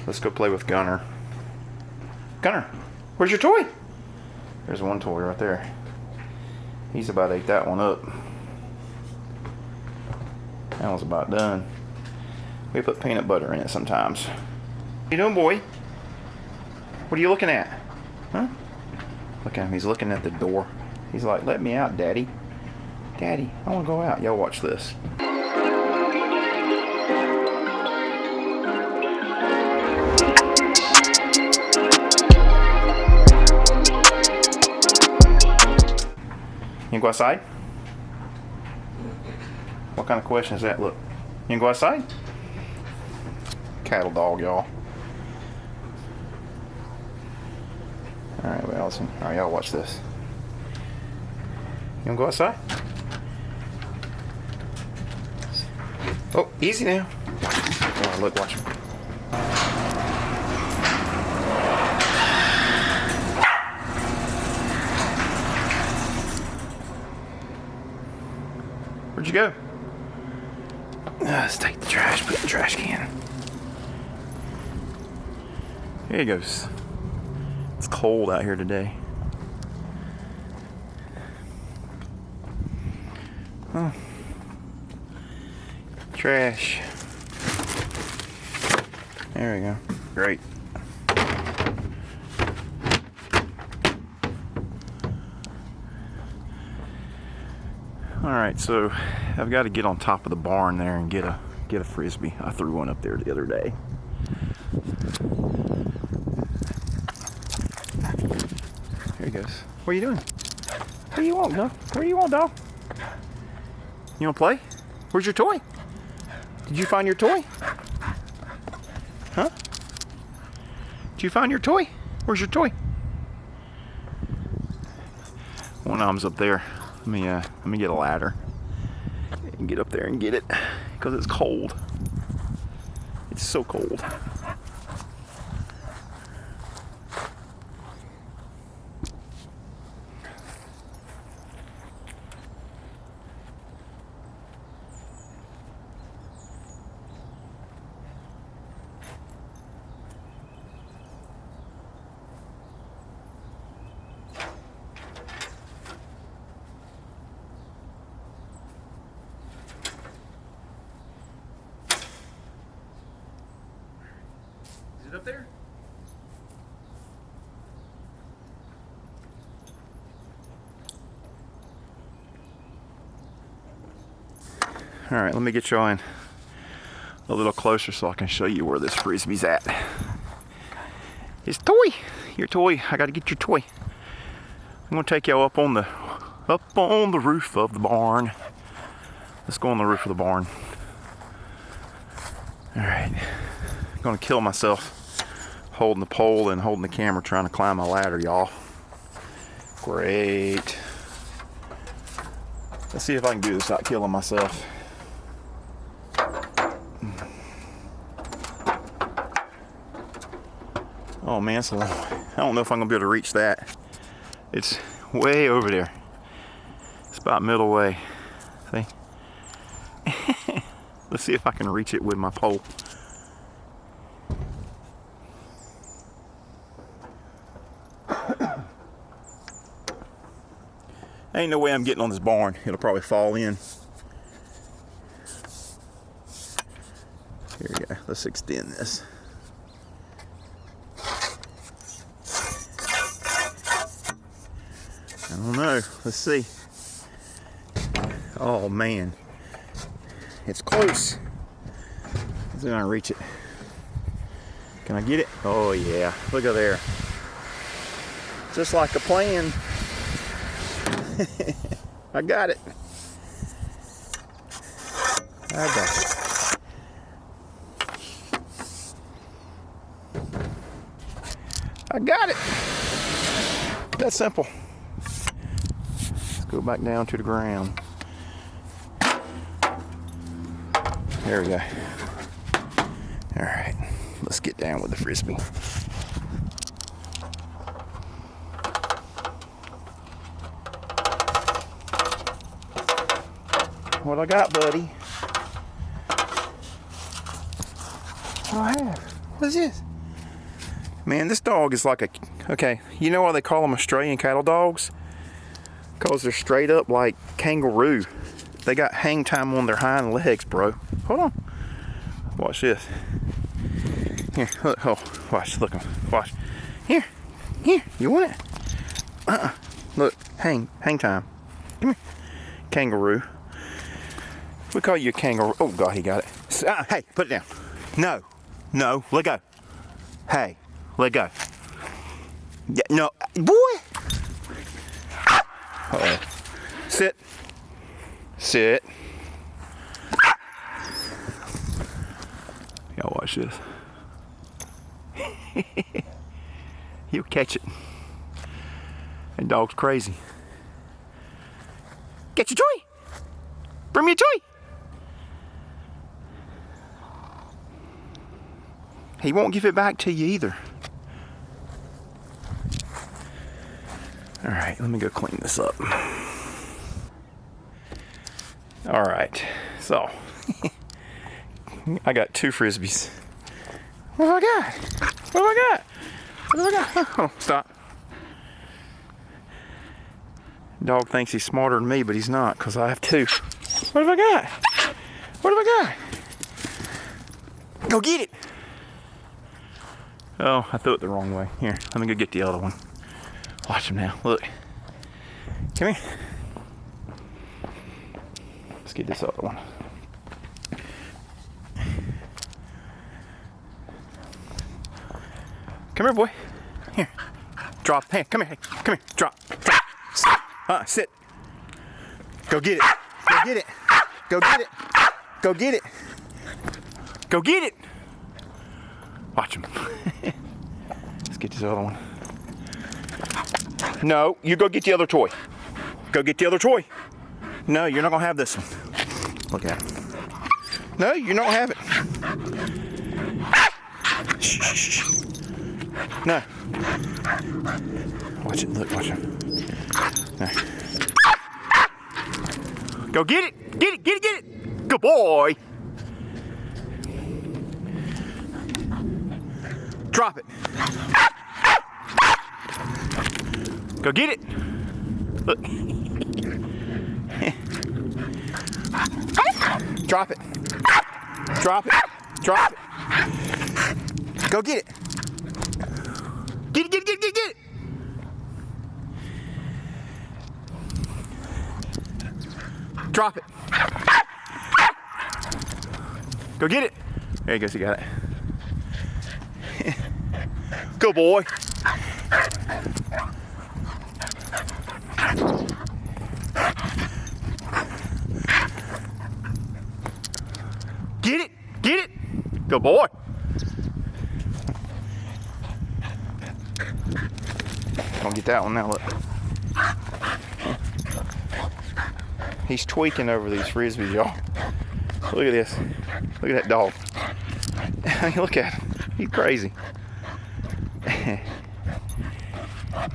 let's go play with Gunner. Gunner, where's your toy? There's one toy right there. He's about ate that one up. That one's about done. We put peanut butter in it sometimes. What you doing, boy? What are you looking at? Huh? Look at him, he's looking at the door. He's like, let me out, Daddy. Daddy, I want to go out. Y'all watch this. You can go outside? What kind of question is that? Look. You can go outside? Cattle dog, y'all. Alright, well, listen. Alright, y'all watch this. You wanna go outside? Oh, easy now. Oh, look, watch him. Where'd you go? Let's take the trash, put it in the trash can. Here he goes. It's cold out here today. Oh. Trash. There we go. Great. Alright, so I've got to get on top of the barn there and get a frisbee. I threw one up there the other day. Here he goes. What are you doing? What do you want, dog? What do you want, dog? You want to play? Where's your toy? Did you find your toy? Huh? Did you find your toy? Where's your toy? One of them's up there. Let me get a ladder and get up there and get it because it's cold. It's so cold. Is it up there? All right, let me get you in a little closer so I can show you where this frisbee's at. His toy, your toy. I got to get your toy. I'm gonna take y'all up on the roof of the barn. Let's go on the roof of the barn. All right, I'm gonna kill myself holding the pole and holding the camera trying to climb my ladder, y'all. Great. Let's see if I can do this without killing myself. Oh man, it's a long. I don't know if I'm gonna be able to reach that. It's way over there. It's about middle way. See? Let's see if I can reach it with my pole. Ain't no way I'm getting on this barn. It'll probably fall in. Here we go. Let's extend this. I don't know. Let's see. Oh man. It's close. Let's see if I can reach it. Can I get it? Oh yeah. Look at there. Just like a plan. I got it. I got it. I got it. That's simple. Let's go back down to the ground. There we go. All right, let's get down with the frisbee. What I got, buddy? What do I have? What is this? Man, this dog is like a, okay, you know why they call them Australian cattle dogs? Because they're straight up like kangaroo. They got hang time on their hind legs, bro. Hold on. Watch this. Here, look, oh, watch, look, watch. Here, you want it? Look, hang time. Come here. Kangaroo. We call you a kangaroo. Oh, God, he got it. Hey, put it down. No, let go. Hey, let go. Yeah, no, boy. Uh-oh. Sit. Y'all watch this. He'll catch it. That dog's crazy. Get your toy. Bring me a toy. He won't give it back to you either. All right, let me go clean this up. All right, so I got 2 frisbees. What have I got? Oh, stop. Dog thinks he's smarter than me, but he's not, because I have 2. What have I got? Go get it. Oh, I threw it the wrong way. Here, let me go get the other one. Watch him now. Look. Come here. Let's get this other one. Come here, boy. Here. Drop. Hey, come here. Drop. Sit. Go get it. Go get it. Watch him. Let's get this other one. No, you go get the other toy. No, you're not gonna have this one. Look at it. No, you're not gonna have it. Shh. No. Watch it. Look, watch him. No. Go get it. Get it. Good boy. Drop it. Go get it. Look. Drop it. Go get it. Get it. Drop it. Go get it. There he goes, he got it. Good boy. Get it. Good boy. Don't get that one now, look. He's tweaking over these frisbees, y'all. Look at this. Look at that dog. Look at him. He's crazy.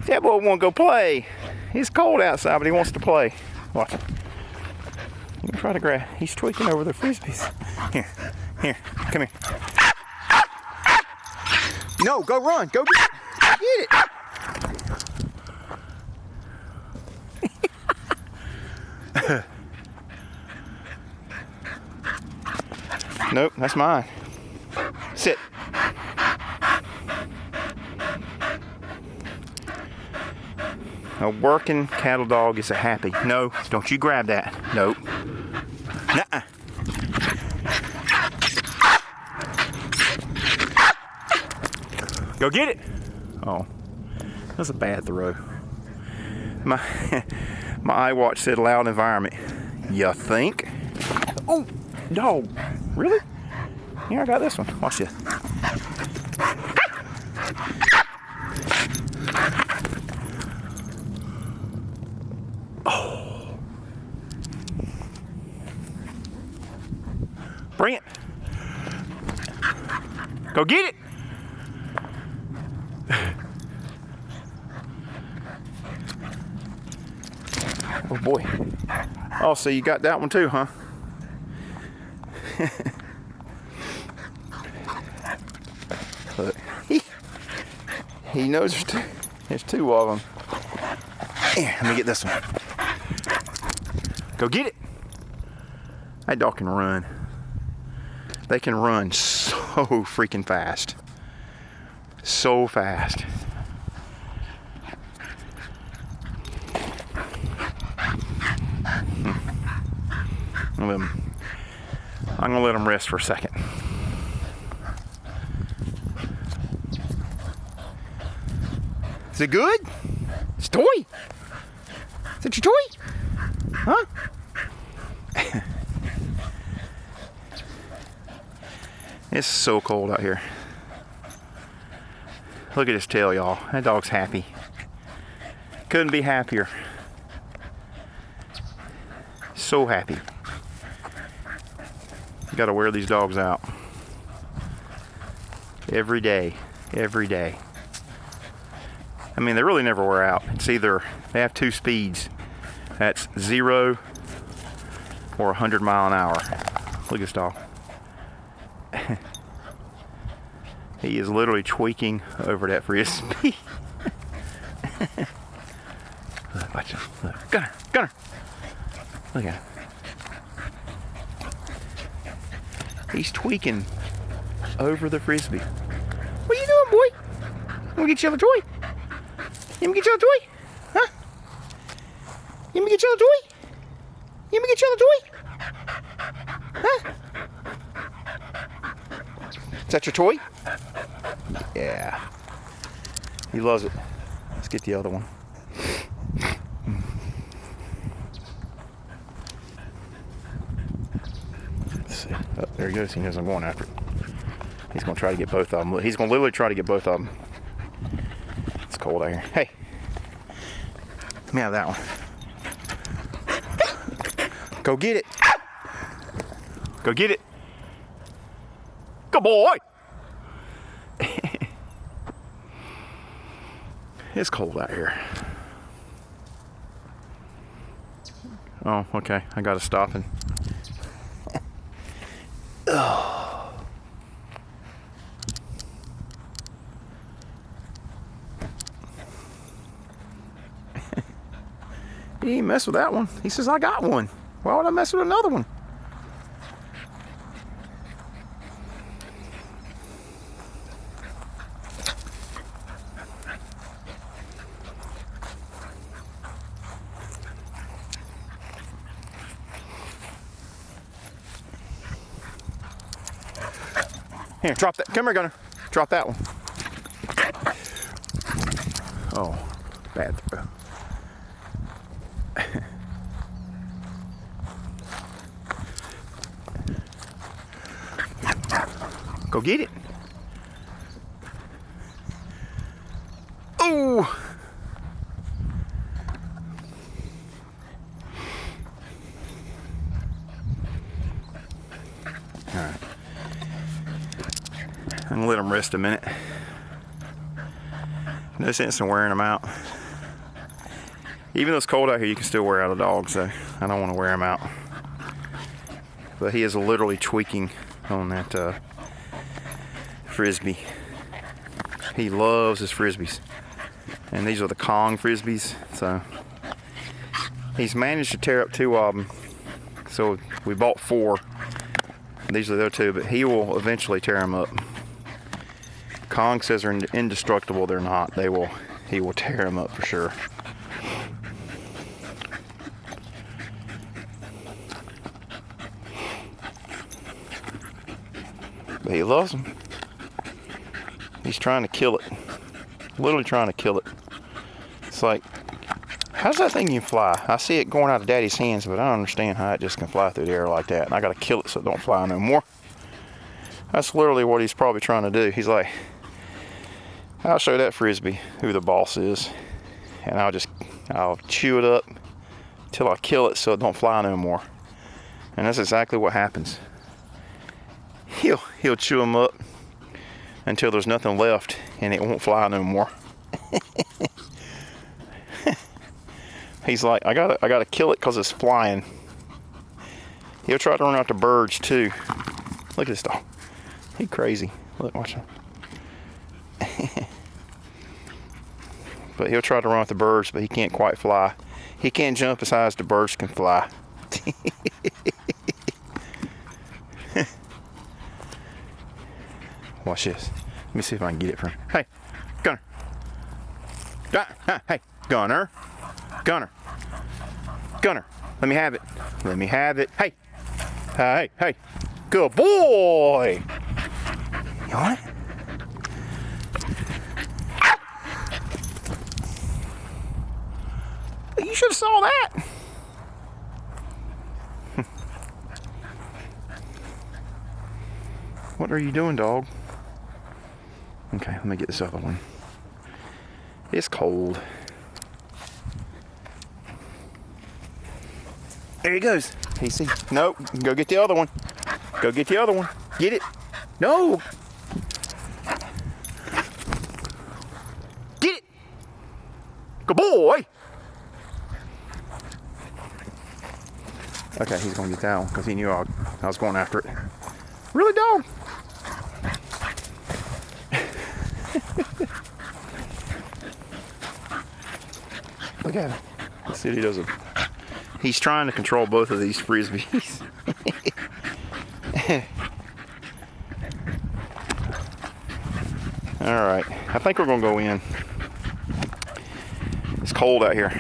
That boy won't go play. It's cold outside, but he wants to play. Watch him. I'm gonna try to grab. He's tweaking over the frisbees. Here, come here. No, go run. Go get it. Nope, that's mine. Sit. A working cattle dog is a happy. No, don't you grab that. Nope. Nuh-uh. Go get it. Oh, that's a bad throw. My iWatch said loud environment. You think? Oh, dog. Really? Here, I got this one. Watch this. Oh. Bring it. Go get it. Oh boy. Oh, so you got that one too, huh? Look. He knows there's two of them. Here, let me get this one. Go get it. That dog can run. They can run so freaking fast. So fast. I'm gonna let them rest for a second. Is it good? It's a toy. Is that your toy? Huh? It's so cold out here. Look at his tail, y'all. That dog's happy. Couldn't be happier. So happy. You gotta wear these dogs out. Every day. Every day. I mean, they really never wear out. It's either, they have two speeds. That's 0 or 100 mile an hour. Look at this dog. He is literally tweaking over that frisbee. Look, watch him. Look. Gunner, Gunner. Look at him. He's tweaking over the frisbee. What are you doing, boy? Let me get you a toy. Let me get you a toy. Huh? Let me get you a toy. Let me get you a toy. Huh? Is that your toy? Yeah. He loves it. Let's get the other one. Let's see. Oh, there he goes. He knows I'm going after it. He's going to try to get both of them. He's going to literally try to get both of them. It's cold out here. Hey. Let me have that one. Go get it. Go get it. Good boy. It's cold out here. Oh, okay. I gotta stop and. Oh. He ain't mess with that one. He says, I got one. Why would I mess with another one? Here, drop that. Come here, Gunner. Drop that one. Oh, bad throw. Go get it. Oh! All right. I'm gonna let them rest a minute. No sense in wearing them out. Even though it's cold out here, you can still wear out a dog, so I don't want to wear him out. But he is literally tweaking on that frisbee. He loves his frisbees. And these are the Kong frisbees, so he's managed to tear up 2 of them. So we bought 4. These are the other 2, but he will eventually tear them up. Kong says they're indestructible. They're not. He will tear them up for sure. But he loves them. He's trying to kill it. Literally trying to kill it. It's like, how's that thing even fly? I see it going out of Daddy's hands, but I don't understand how it just can fly through the air like that. And I gotta kill it so it don't fly no more. That's literally what he's probably trying to do. He's like, I'll show that frisbee who the boss is, and I'll chew it up till I kill it so it don't fly no more. And that's exactly what happens. He'll chew them up until there's nothing left and it won't fly no more. He's like, I gotta kill it because it's flying. He'll try to run out the birds too. Look at this dog. He crazy. Look, watch him. but he'll try to run with the birds, but he can't quite fly. He can't jump as high as the birds can fly. Watch this. Let me see if I can get it from. Hey, Gunner. Hey, Gunner. Gunner. Gunner. Let me have it. Let me have it. Hey. Hey, hey. Good boy. You want it? You should have saw that. What are you doing, dog? Okay, let me get this other one. It's cold. There he goes. He see. Nope. Go get the other one. Go get the other one. Get it. No. Get it. Good boy. Okay, he's gonna get that one because he knew I was going after it. Really, dog? Look at him. Let's see what he does. He's trying to control both of these frisbees. All right, I think we're gonna go in. It's cold out here,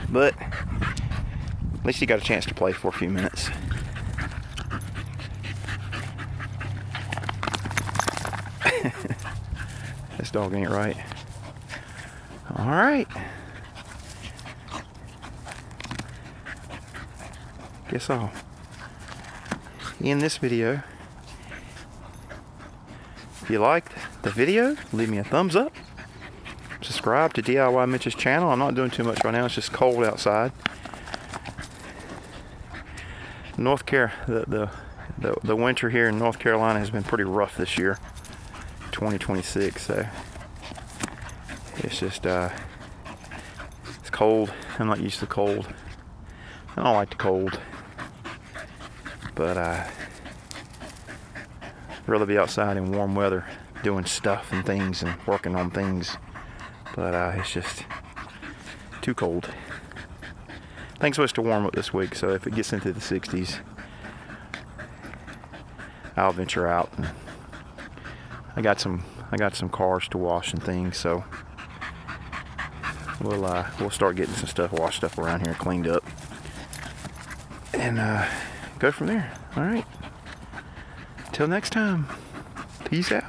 but at least you got a chance to play for a few minutes. This dog ain't right. All right. Guess I'll end this video. If you liked the video, leave me a thumbs up. Subscribe to DIY Mitch's channel. I'm not doing too much right now. It's just cold outside. The winter here in North Carolina has been pretty rough this year, 2026. So it's just it's cold. I'm not used to cold. I don't like the cold, but I'd rather be outside in warm weather doing stuff and things and working on things. But it's just too cold. Things supposed to warm up this week, so if it gets into the 60s, I'll venture out. And I got some cars to wash and things, so we'll start getting some stuff washed up around here, cleaned up, and go from there. All right. Till next time. Peace out.